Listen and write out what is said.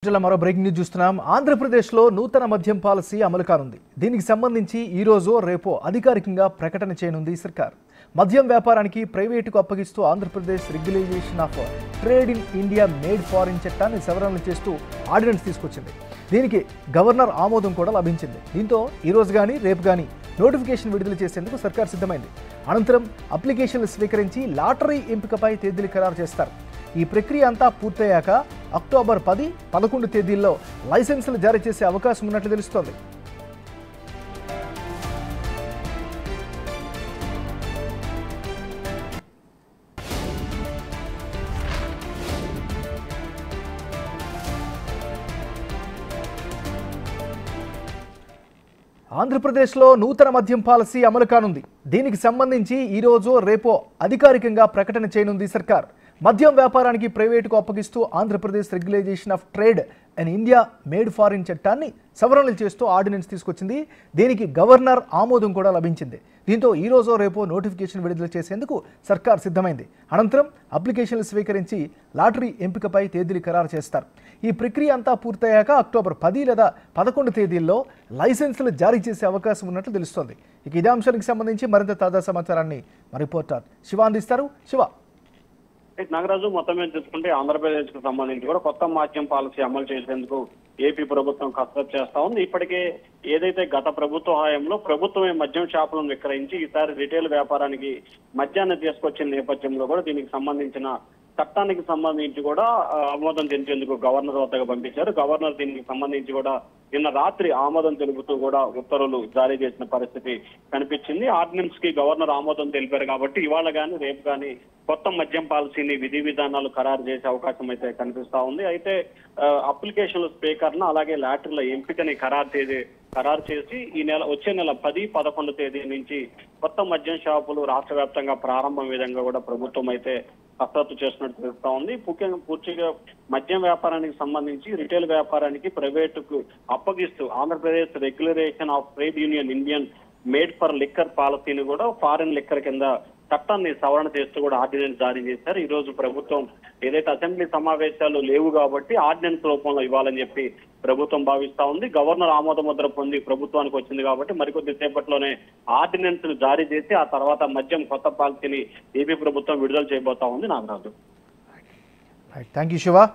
మరో breaking news చూస్తున్నాం. ఆంధ్రప్రదేశ్లో నూతన మద్యం పాలసీ అమలు కానుంది. దీనికి సంబంధించి ఈ రోజు రేపో అధికారికంగా ప్రకటన చేయనుంది సర్కార్. మద్యం వ్యాపారానికి ప్రైవేటుకు అప్పగిస్తూ Andhra Pradesh regulation of trade in India made foreign చట్టాన్ని సవరణలు చేస్తూ ఆర్డినెన్స్ తీసుకొచ్చింది. దీనికి గవర్నర్ ఆమోదం కూడా లభించింది. దీంతో ఈ రోజు కానీ రేపు కానీ నోటిఫికేషన్ విడుదల చేసేందుకు సర్కార్ సిద్ధమైంది. అనంతరం అప్లికేషన్లు స్వీకరించి లాటరీ ఎంపికపై తేదీలు ఖరారు చేస్తారు. ఈ ప్రక్రియ అంతా పూర్తయ్యాక అక్టోబర్ 10, 11 తేదీల్లో లైసెన్సులు జారీ చేసే అవకాశం ఉన్నట్లు తెలుస్తోంది. ఆంధ్రప్రదేశ్లో నూతన మద్యం పాలసీ అమలు కానుంది. దీనికి సంబంధించి ఈ రోజు రేపో అధికారికంగా ప్రకటన చేయనుంది సర్కార్. మద్యం వ్యాపారానికి ప్రైవేటుకు అప్పగిస్తూ Andhra Pradesh regulation of trade and India made foreign చట్టాన్ని సవరణలు చేస్తూ ఆర్డినెన్స్ తీసుకొచ్చింది. దీనికి గవర్నర్ ఆమోదం కూడా లభించింది. దీంతో ఈ రోజు రేపో నోటిఫికేషన్ విడుదల చేసేందుకు సర్కార్ సిద్ధమైంది. అనంతరం అప్లికేషన్లు స్వీకరించి లాటరీ ఎంపికపై తేదీలు ఖరారు చేస్తారు. ఈ ప్రక్రియ అంతా పూర్తయ్యాక అక్టోబర్ 10 లేదా 11 తేదీల్లో లైసెన్సులు జారీ చేసే అవకాశం ఉన్నట్లు తెలుస్తోంది. ఇక ఇదే అంశానికి సంబంధించి మరింత తాజా సమాచారాన్ని మా రిపోర్టర్ శివ అందిస్తారు. శివ, నాగరాజు, మొత్తం మీద చూసుకుంటే ఆంధ్రప్రదేశ్ కు సంబంధించి కూడా కొత్త మద్యం పాలసీ అమలు చేసేందుకు ఏపీ ప్రభుత్వం కసరత్తు చేస్తా ఉంది. ఇప్పటికే ఏదైతే గత ప్రభుత్వ హయాంలో ప్రభుత్వమే మద్యం షాపులను విక్రయించి ఈసారి రిటైల్ వ్యాపారానికి మద్యాన్ని తీసుకొచ్చిన నేపథ్యంలో కూడా దీనికి సంబంధించిన చట్టానికి సంబంధించి కూడా ఆమోదం తెలిపేందుకు గవర్నర్ వద్దకు పంపించారు. గవర్నర్ దీనికి సంబంధించి కూడా నిన్న రాత్రి ఆమోదం తెలుపుతూ కూడా ఉత్తర్వులు జారీ చేసిన పరిస్థితి కనిపించింది. ఆర్డినెన్స్ కి గవర్నర్ ఆమోదం తెలిపారు కాబట్టి ఇవాళ కానీ రేపు కానీ కొత్త మద్యం పాలసీని విధి విధానాలు ఖరారు చేసే అవకాశం అయితే కనిపిస్తా ఉంది. అయితే అప్లికేషన్ల స్పీకర్ను అలాగే లాటరీల ఎంపికని ఖరారు చేసి ఈ నెల వచ్చే నెల 10, 11 తేదీ నుంచి కొత్త మద్యం షాపులు రాష్ట్ర వ్యాప్తంగా ప్రారంభం విధంగా కూడా ప్రభుత్వం అయితే కసరత్తు చేసినట్టు తెలుస్తా ఉంది. పూర్తిగా మద్యం వ్యాపారానికి సంబంధించి రిటైల్ వ్యాపారానికి ప్రైవేటుకు అప్పగిస్తూ Andhra Pradesh regulation of trade union Indian made for liquor పాలసీని కూడా ఫారెన్ లిక్కర్ కింద చట్టాన్ని సవరణ చేస్తూ కూడా ఆర్డినెన్స్ జారీ చేశారు. ఈ రోజు ప్రభుత్వం ఏదైతే అసెంబ్లీ సమావేశాలు లేవు కాబట్టి ఆర్డినెన్స్ రూపంలో ఇవ్వాలని చెప్పి ప్రభుత్వం భావిస్తా ఉంది. గవర్నర్ ఆమోద ముద్ర పొంది ప్రభుత్వానికి వచ్చింది కాబట్టి మరికొద్ది సేపట్లోనే ఆర్డినెన్స్ జారీ చేసి ఆ తర్వాత మద్యం కొత్త పాలసీని ఏపీ ప్రభుత్వం విడుదల చేయబోతా ఉంది. Nagaraju, thank you Shiva.